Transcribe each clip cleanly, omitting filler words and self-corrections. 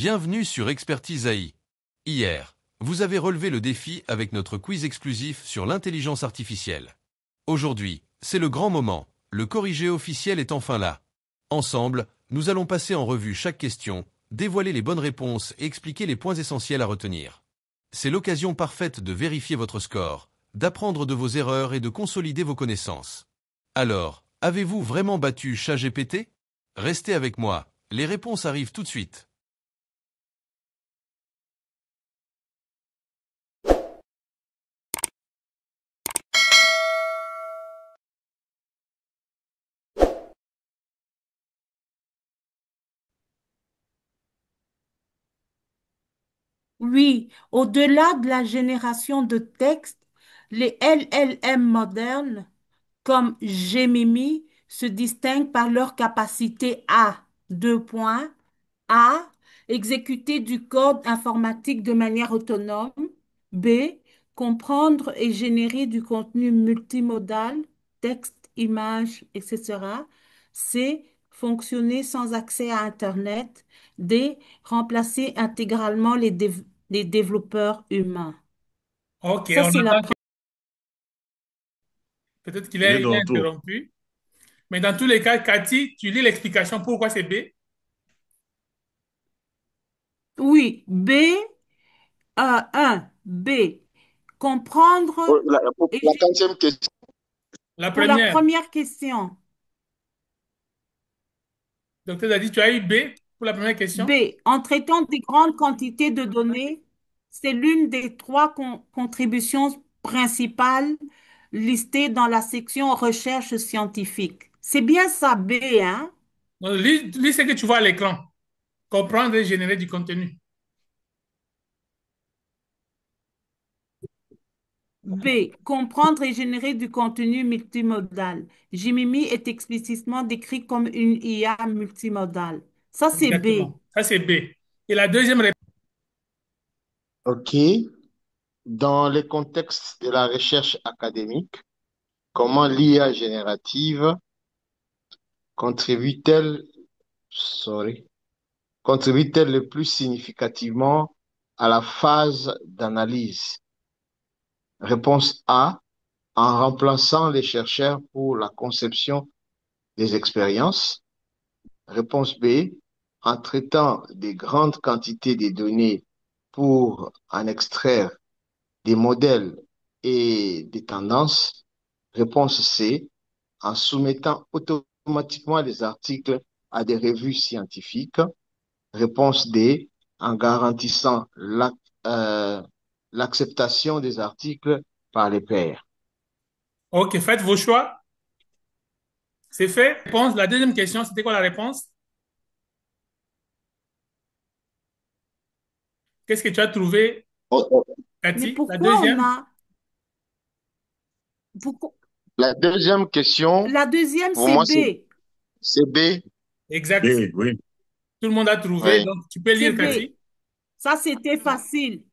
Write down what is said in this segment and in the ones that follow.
Bienvenue sur Expertise AI. Hier, vous avez relevé le défi avec notre quiz exclusif sur l'intelligence artificielle. Aujourd'hui, c'est le grand moment, le corrigé officiel est enfin là. Ensemble, nous allons passer en revue chaque question, dévoiler les bonnes réponses et expliquer les points essentiels à retenir. C'est l'occasion parfaite de vérifier votre score, d'apprendre de vos erreurs et de consolider vos connaissances. Alors, avez-vous vraiment battu ChatGPT? Restez avec moi, les réponses arrivent tout de suite. Oui, au-delà de la génération de textes, les LLM modernes, comme Gemini, se distinguent par leur capacité à, deux points, A, exécuter du code informatique de manière autonome, B, comprendre et générer du contenu multimodal, texte, images, etc., C, fonctionner sans accès à Internet, D, remplacer intégralement les développeurs humains. Ok, Ça, on c'est la attend première. peut-être Il est il de est retour. interrompu. Mais dans tous les cas, Cathy, tu lis l'explication pourquoi c'est B. Oui, B, 1, B, comprendre Pour et la quatrième question, La pour la première, première question. docteur a dit, tu as eu B pour la première question. B, en traitant des grandes quantités de données, c'est l'une des trois contributions principales listées dans la section recherche scientifique. C'est bien ça, B, hein? Donc, lis ce que tu vois à l'écran. Comprendre et générer du contenu. B, comprendre et générer du contenu multimodal. Jimimi est explicitement décrit comme une IA multimodale. Ça, c'est B. Exactement. Ça, c'est B. Et la deuxième réponse, OK. Dans les contextes de la recherche académique, comment l'IA générative contribue-t-elle, sorry, contribue-t-elle le plus significativement à la phase d'analyse? Réponse A, en remplaçant les chercheurs pour la conception des expériences. Réponse B, en traitant des grandes quantités de données pour en extraire des modèles et des tendances. Réponse C, en soumettant automatiquement les articles à des revues scientifiques. Réponse D, en garantissant euh, l'acceptation des articles par les pairs. ok, faites vos choix. C'est fait. Réponse, la deuxième question, c'était quoi la réponse? Qu'est-ce que tu as trouvé, Oh, oh. Mais Cathy? La pourquoi on deuxième? a... pourquoi- La deuxième question, La deuxième, pour c'est moi, B. c'est B. Exact. B, oui. Tout le monde a trouvé. Oui. Donc, tu peux C'est lire, B. Cathy. Ça, c'était facile. Donc,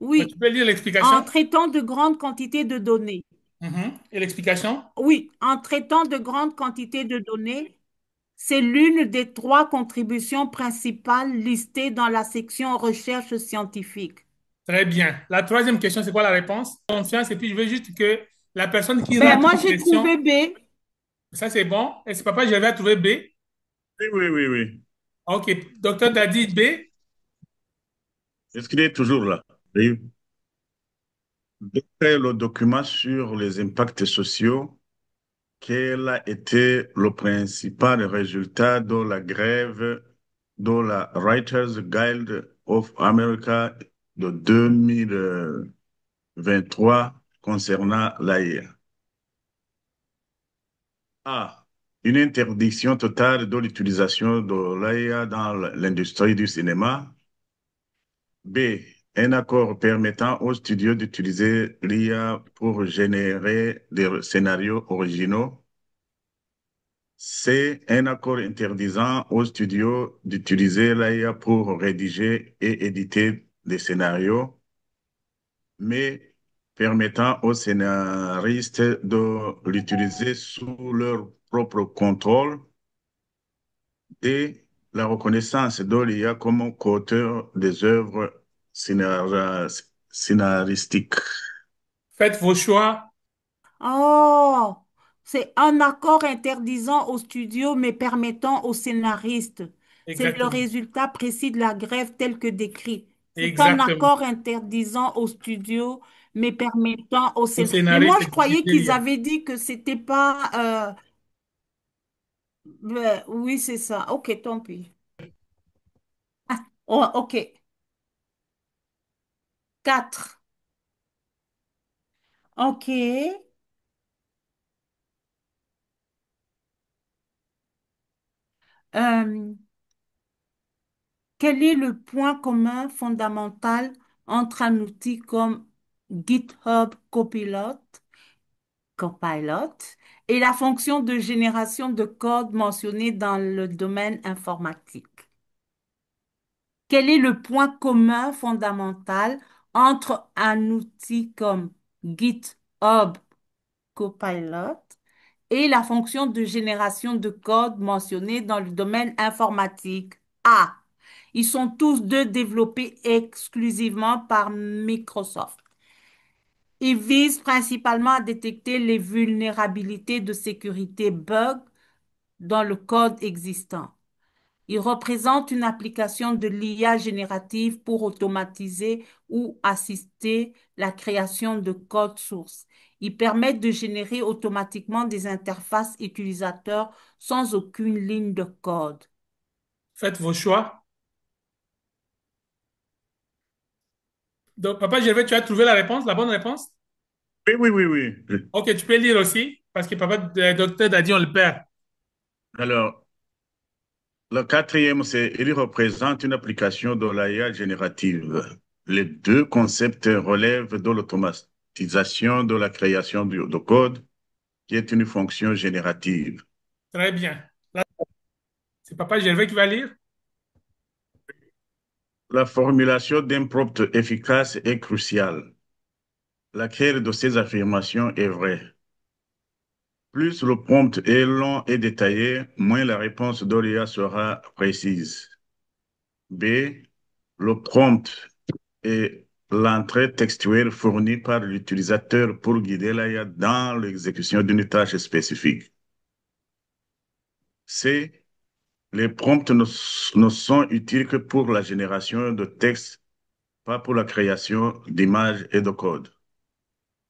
tu Oui, peux lire l'explication. en traitant de grandes quantités de données. Mhm. Et l'explication? Oui, en traitant de grandes quantités de données, c'est l'une des trois contributions principales listées dans la section recherche scientifique. Très bien. La troisième question, c'est quoi la réponse? Confiance. Et puis, je veux juste que la personne qui Ben, rate moi, une j'ai trouvé question, B. ça c'est bon. Et c'est papa, j'avais trouvé B. Oui, oui, oui, oui. OK. Docteur t'a dit B. Est-ce qu'il est toujours là? Oui. D'après le document sur les impacts sociaux, quel a été le principal résultat de la grève de la Writers Guild of America de 2023 concernant l'AIA? A. Une interdiction totale de l'utilisation de l'AIA dans l'industrie du cinéma. B. Un accord permettant aux studios d'utiliser l'IA pour générer des scénarios originaux. C. Un accord interdisant aux studios d'utiliser l'IA pour rédiger et éditer des scénarios, mais permettant aux scénaristes de l'utiliser sous leur propre contrôle. D. la reconnaissance d'Olia comme co-auteur des œuvres scénaristiques. Faites vos choix. Oh, c'est un accord interdisant au studio mais permettant au scénariste. C'est le Exactement. résultat précis de la grève tel que décrit. C'est un Exactement. accord interdisant au studio mais permettant au Au scénariste. Mais moi, scénariste je croyais d'exécuter qu'ils l'IA. avaient dit que c'était pas. Oui, c'est ça. Ok, tant pis. Oh, ok. 4. Ok. Euh, Quel est le point commun fondamental entre un outil comme GitHub Copilot et la fonction de génération de code mentionnée dans le domaine informatique? Quel est le point commun fondamental entre un outil comme GitHub Copilot et la fonction de génération de code mentionnée dans le domaine informatique? A. Ils sont tous deux développés exclusivement par Microsoft. Ils visent principalement à détecter les vulnérabilités de sécurité bugs dans le code existant. Ils représentent une application de l'IA générative pour automatiser ou assister la création de code source. Ils permettent de générer automatiquement des interfaces utilisateurs sans aucune ligne de code. Faites vos choix. Donc, Papa Gervais, tu as trouvé la réponse, la bonne réponse? Oui, oui, oui, oui. Ok, tu peux lire aussi, parce que Papa, docteur Dadi, on le perd. Alors, le quatrième, c'est il représente une application de l'IA générative. Les deux concepts relèvent de l'automatisation de la création de code, qui est une fonction générative. Très bien. Là, c'est Papa Gervais qui va lire. La formulation d'un prompt efficace est cruciale. Laquelle de ces affirmations est vraie? Plus le prompt est long et détaillé, moins la réponse d'Olia sera précise. B. Le prompt est l'entrée textuelle fournie par l'utilisateur pour guider l'IA dans l'exécution d'une tâche spécifique. C. Les prompts ne sont utiles que pour la génération de texte, pas pour la création d'images et de code.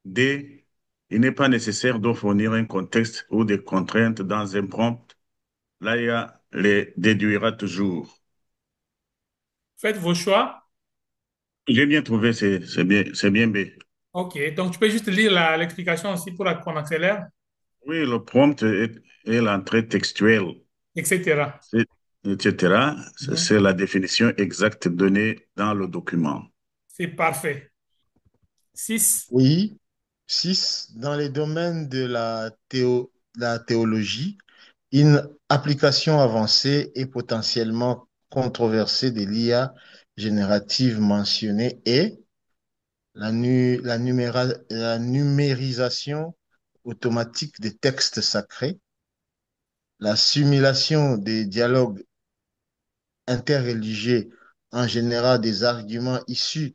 D. Il n'est pas nécessaire de fournir un contexte ou des contraintes dans un prompt. L'IA les déduira toujours. Faites vos choix. J'ai bien trouvé, c'est bien B. Ok, donc tu peux juste lire l'explication aussi pour qu'on accélère, Oui, le prompt est l'entrée textuelle, etc. c'est- etc. Mhm. C'est la définition exacte donnée dans le document. C'est parfait. 6. Oui. 6. Dans les domaines de la théologie, une application avancée et potentiellement controversée de l'IA générative mentionnée est la numérisation automatique des textes sacrés, la simulation des dialogues interreligieux en générant des arguments issus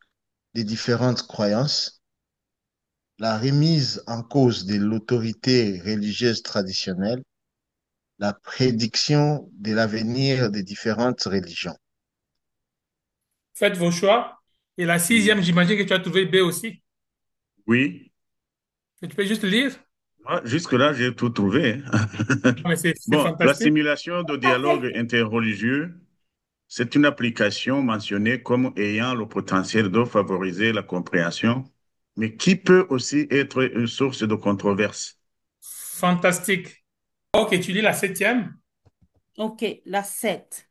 des différentes croyances, la remise en cause de l'autorité religieuse traditionnelle, la prédiction de l'avenir des différentes religions. Faites vos choix. Et la sixième, j'imagine que tu as trouvé B aussi. Oui, Et tu peux juste lire. moi, jusque-là, j'ai tout trouvé. Ah, mais c'est Bon, la fantastique. simulation de dialogue interreligieux, c'est une application mentionnée comme ayant le potentiel de favoriser la compréhension, mais qui peut aussi être une source de controverse. Fantastique. Ok, tu lis la septième. Ok, la 7.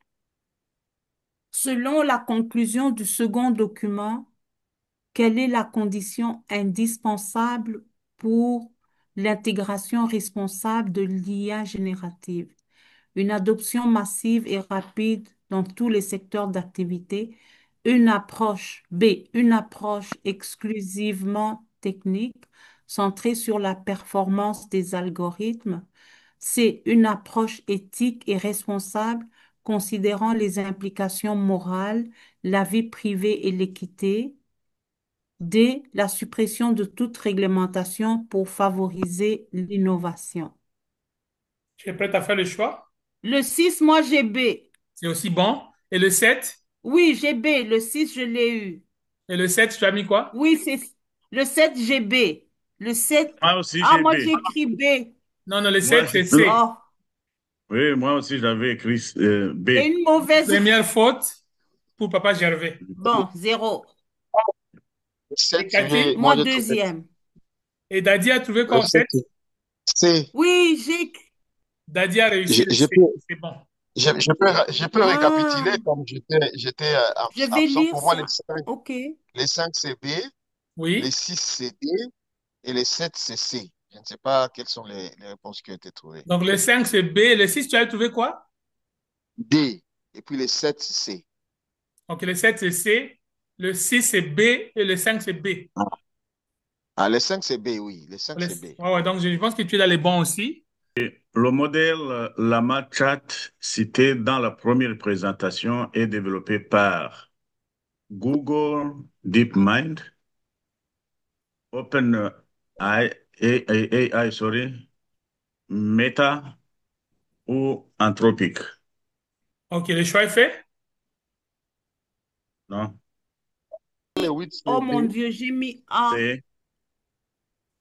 Selon la conclusion du second document, quelle est la condition indispensable pour l'intégration responsable de l'IA générative? Une adoption massive et rapide dans tous les secteurs d'activité, une approche exclusivement technique centrée sur la performance des algorithmes, C, une approche éthique et responsable considérant les implications morales, la vie privée et l'équité. D, la suppression de toute réglementation pour favoriser l'innovation. Tu es prête à faire le choix? Le 6, moi j'ai B. C'est aussi bon. Et le 7? Oui, j'ai B. Le 6, je l'ai eu. Et le 7, tu as mis quoi? Oui, c'est le 7, j'ai B. Le 7, Moi aussi, ah, j'ai moi B. j'ai écrit B. Non, non, le Moi, 7, c'est C. Oh, oui, moi aussi, j'avais écrit B. c'est une mauvaise. Première faute pour Papa Gervais. Bon, 0. Et 7, Cathy? Moi, j'ai trouvé deuxième. Et Daddy a trouvé le quoi au 7? 7. C. Oui, Daddy a réussi Je, le je C. peux, C'est bon. je peux récapituler Ah, comme j'étais je vais absent. lire Pour moi, ça. OK. les 5 c'est B, les Oui. 6 c'est D et les 7 c'est C. Je ne sais pas quelles sont les réponses qui ont été trouvées. Donc le 5, c'est B. Le 6, tu as trouvé quoi? D. Et puis les 7 c'est C. Donc le 7, c'est C. Le 6, c'est B. Et le 5, c'est B. Ah, les 5 c'est B, oui. Les 5 c'est B. Ouais, ouais, donc je pense que tu es dans les bons aussi. Le modèle Llama Chat cité dans la première présentation est développé par Google DeepMind, OpenAI, sorry, Meta ou Anthropic. OK, le choix est fait? Non? Les 8 c'est Oh B, mon Dieu, j'ai mis A. C,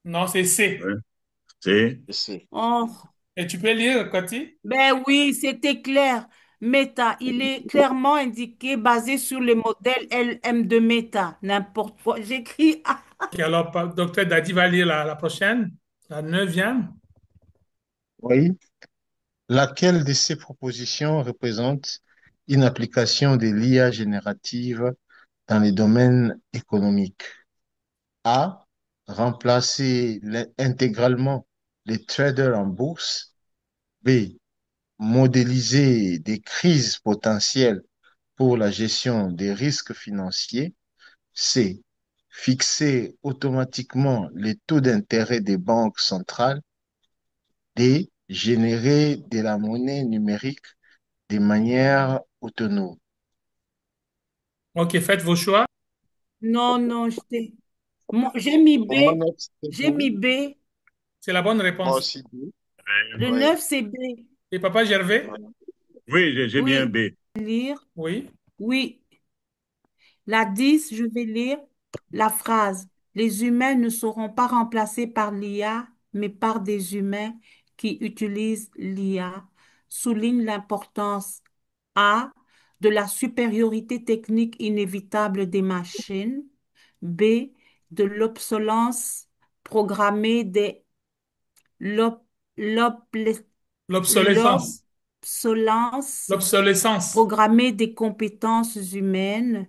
Non, c'est C. oui, C. et C. Oh, Et tu peux lire, Cathy? ben oui, c'était clair. Meta, il est clairement indiqué basé sur le modèle LM de Meta. N'importe quoi. J'écris A. Et alors, docteur Daddy va lire la prochaine, la neuvième. Oui. Laquelle de ces propositions représente une application de l'IA générative dans les domaines économiques? A. Remplacer intégralement les traders en bourse. B. Modéliser des crises potentielles pour la gestion des risques financiers. C. Fixer automatiquement les taux d'intérêt des banques centrales. D. Générer de la monnaie numérique de manière autonome. OK, faites vos choix. Non, non, j'ai mis B. Pour moi, neuf, c'est J'ai mis B. B. C'est la bonne Moi réponse. aussi, B. Le Oui. 9, c'est B. Et Papa Gervais? Oui, j'ai bien Oui. B. Lire. Oui. Oui. La 10, je vais lire la phrase. Les humains ne seront pas remplacés par l'IA, mais par des humains qui utilisent l'IA. Souligne l'importance A, de la supériorité technique inévitable des machines. B, de l'obsolescence programmée l'op- l'op- L'obsolescence. l'obsolescence L'obsolescence. programmée des compétences humaines.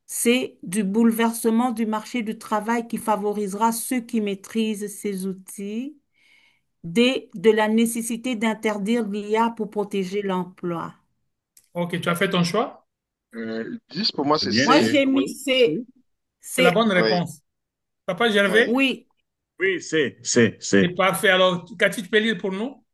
C'est du bouleversement du marché du travail qui favorisera ceux qui maîtrisent ces outils. D, de la nécessité d'interdire l'IA pour protéger l'emploi. OK, tu as fait ton choix? 10 pour moi, C'est c'est bien Moi, C. C. j'ai mis C. C'est la C. bonne Oui, réponse. Papa oui. Gervais? Oui, Oui, C. C'est parfait. Alors, Cathy, tu peux lire pour nous?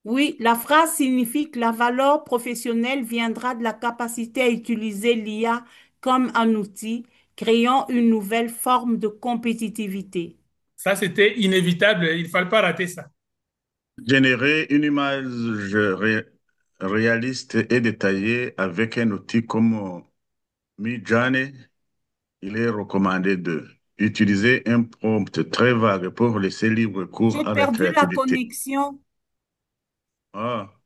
oui, la phrase signifie que la valeur professionnelle viendra de la capacité à utiliser l'IA comme un outil, créant une nouvelle forme de compétitivité. Ça, c'était inévitable. Il ne fallait pas rater ça. Générer une image réaliste et détaillée avec un outil comme Midjourney, il est recommandé de utiliser un prompt très vague pour laisser libre cours J'ai à la perdu la créativité. connexion. Ah,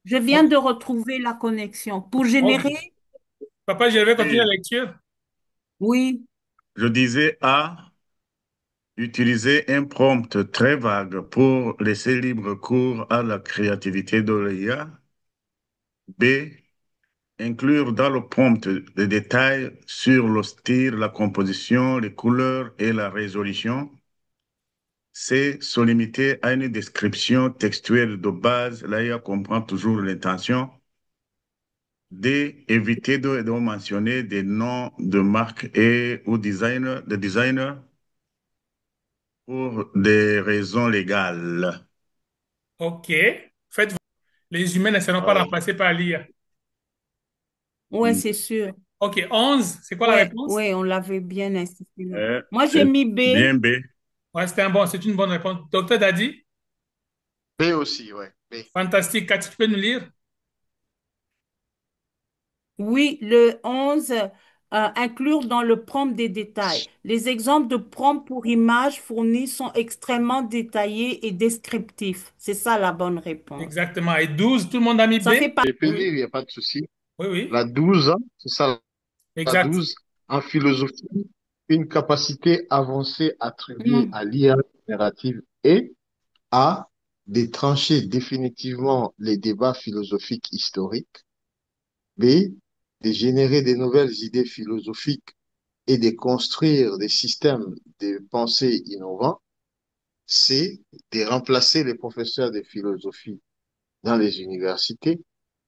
Je viens de retrouver la connexion. Pour OK. générer, Papa Gervais, continue la et lecture. oui, je disais A, utiliser un prompt très vague pour laisser libre cours à la créativité de l'IA. B, inclure dans le prompt des détails sur le style, la composition, les couleurs et la résolution. C, se limiter à une description textuelle de base. L'IA comprend toujours l'intention. D, éviter de mentionner des noms de marques et ou de designers pour des raisons légales. OK. Faites Les humains ne seront pas Ouais. remplacés par l'IA. Ouais, c'est sûr. OK, 11, c'est quoi la Ouais, réponse? ouais, on l'avait bien insisté là. Euh, Moi, j'ai c'est mis B. bien B. Ouais, c'est une bonne réponse. Docteur Dadi, B aussi, ouais. B. fantastique. Cathy, tu peux nous lire? Oui, le 11, inclure dans le prompt des détails. Les exemples de prompt pour images fournis sont extrêmement détaillés et descriptifs. C'est ça la bonne réponse. Exactement. Et 12, tout le monde a mis B? Ça fait pas. Je peux Oui, lire, il n'y a pas de souci. oui, oui. La 12, hein, c'est ça, la Exact. 12. En philosophie, une capacité avancée attribuée Hmm. à l'IA générative est A, de trancher définitivement les débats philosophiques historiques, B, de générer de nouvelles idées philosophiques et de construire des systèmes de pensée innovants, C, de remplacer les professeurs de philosophie dans les universités,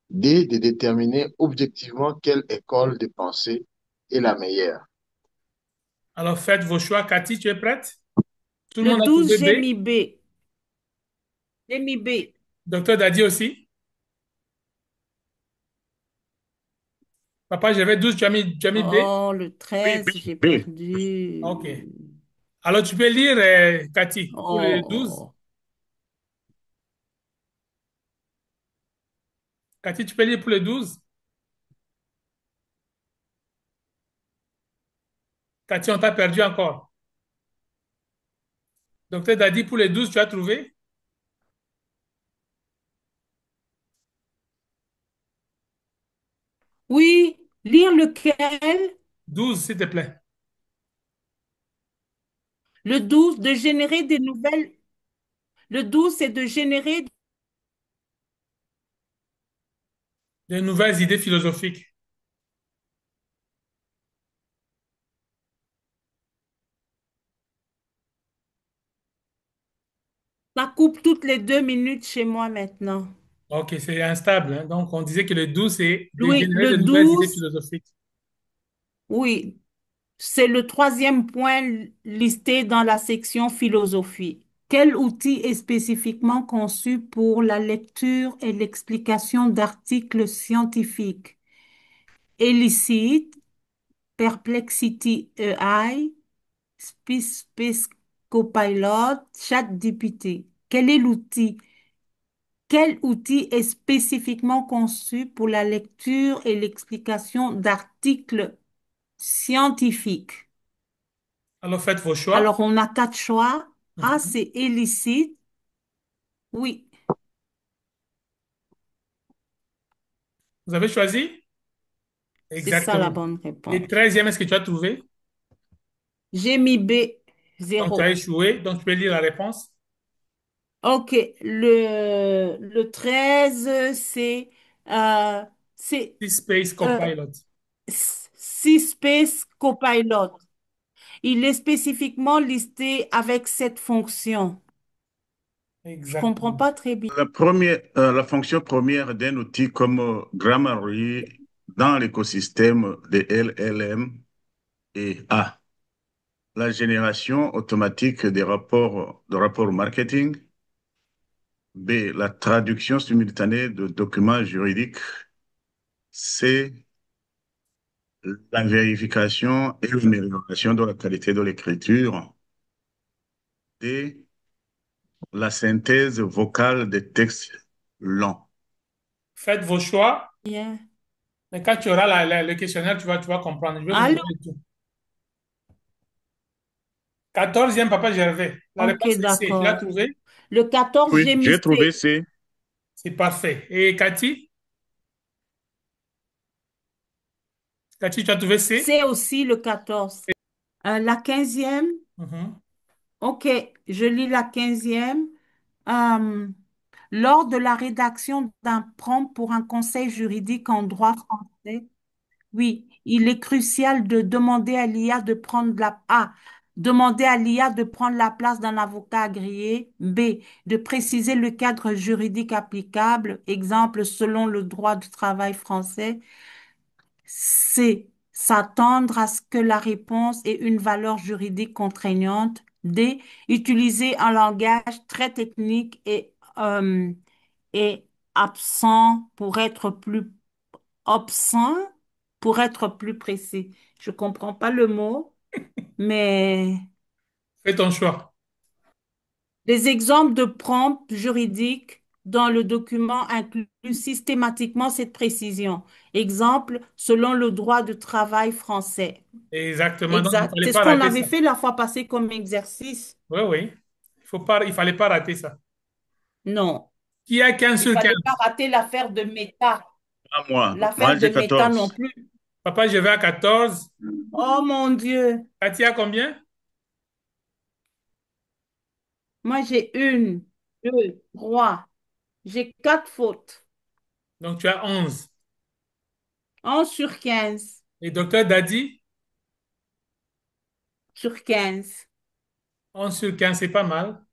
D, de déterminer objectivement quelle école de pensée est la meilleure. Alors faites vos choix. Cathy, tu es prête? Tout le Le monde a 12, trouvé j'ai B. mis B. J'ai mis B. Docteur Dadi aussi. Papa, j'avais 12, tu as mis B? Oh, le Oui, B. 13, j'ai B. OK. perdu. Alors tu peux lire, Cathy, pour le 12. Oh, Cathy, tu peux lire pour le 12. Cathy, on t'a perdu encore. Docteur Dadi, pour le 12, tu as trouvé? oui, lire lequel? 12, s'il te plaît. Le 12, de générer des nouvelles. Le 12, c'est de générer. Des nouvelles idées philosophiques. Ça coupe toutes les 2 minutes chez moi maintenant. OK, c'est instable, hein. Donc, on disait que le 12, c'est de Oui, générer le de nouvelles idées 12, philosophiques. oui, c'est le troisième point listé dans la section philosophie. Quel outil est spécifiquement conçu pour la lecture et l'explication d'articles scientifiques? Elicit, Perplexity AI, Space Copilot, ChatGPT. Quel est l'outil? Quel outil est spécifiquement conçu pour la lecture et l'explication d'articles scientifiques? Alors, faites vos choix. Alors, on a quatre choix. A, Mhm. c'est Elicit. Oui, Vous avez choisi? c'est ça la Exactement. bonne Et réponse. 13e, est-ce que tu as trouvé? J'ai mis B, Donc, tu as 0. échoué. Donc, tu peux lire la réponse. OK, le 13, euh, c'est Space euh, Copilot. Space Copilot. Il est spécifiquement listé avec cette fonction. Je comprends Exactement. pas très bien. La fonction première d'un outil comme Grammarly dans l'écosystème des LLM est A. La génération automatique de rapports marketing. B. La traduction simultanée de documents juridiques. C. La vérification et l'amélioration de la qualité de l'écriture. D. La synthèse vocale des textes longs. Faites vos choix. Bien. Mais quand tu auras le questionnaire, tu vas comprendre. Je vais vous donner Allô? le tout. 14e, Papa Gervais. La OK, réponse est C. Tu l'as d'accord. trouvé? Le 14, Oui, j'ai mis j'ai trouvé C. C. C'est parfait. Et Cathy? Cathy, tu as trouvé C? C aussi, le 14. La 15e, Mhm. OK, je lis la 15e. Euh, Lors de la rédaction d'un prompt pour un conseil juridique en droit français, oui, il est crucial de demander à l'IA de prendre demander à l'IA de prendre la place d'un avocat agréé. B, de préciser le cadre juridique applicable, exemple selon le droit du travail français. C, s'attendre à ce que la réponse ait une valeur juridique contraignante. D, utiliser un langage très technique et absent pour être plus absent pour être plus précis. Je comprends pas le mot, mais Fais ton choix. les exemples de prompts juridiques dans le document incluent systématiquement cette précision. Exemple, selon le droit du travail français. Exactement. Donc, il ne Exact. fallait C'est ce pas qu'on rater avait ça. fait la fois passée comme exercice. Oui, oui. Il fallait pas rater ça. Non, Qui a 15 il sur fallait 15? pas rater l'affaire de méta. À moi. Moi, L'affaire de j'ai méta 14. non plus. Papa, je vais à 14. Oh mon Dieu. Katia, combien? Moi, j'ai une, deux, trois. J'ai quatre fautes. Donc, tu as 11. 11 sur 15. Et docteur Dadi, Sur 15. 11 sur 15, c'est pas mal.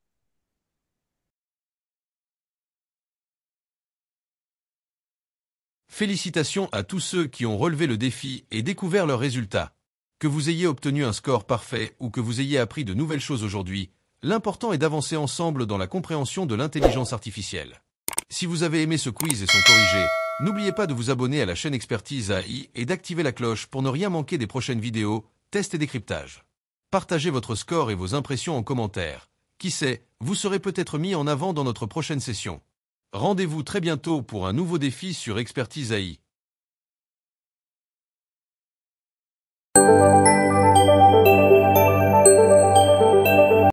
Félicitations à tous ceux qui ont relevé le défi et découvert leurs résultats. Que vous ayez obtenu un score parfait ou que vous ayez appris de nouvelles choses aujourd'hui, l'important est d'avancer ensemble dans la compréhension de l'intelligence artificielle. Si vous avez aimé ce quiz et son corrigé, n'oubliez pas de vous abonner à la chaîne Expertise AI et d'activer la cloche pour ne rien manquer des prochaines vidéos, tests et décryptages. Partagez votre score et vos impressions en commentaire. Qui sait, vous serez peut-être mis en avant dans notre prochaine session. Rendez-vous très bientôt pour un nouveau défi sur Expertise AI.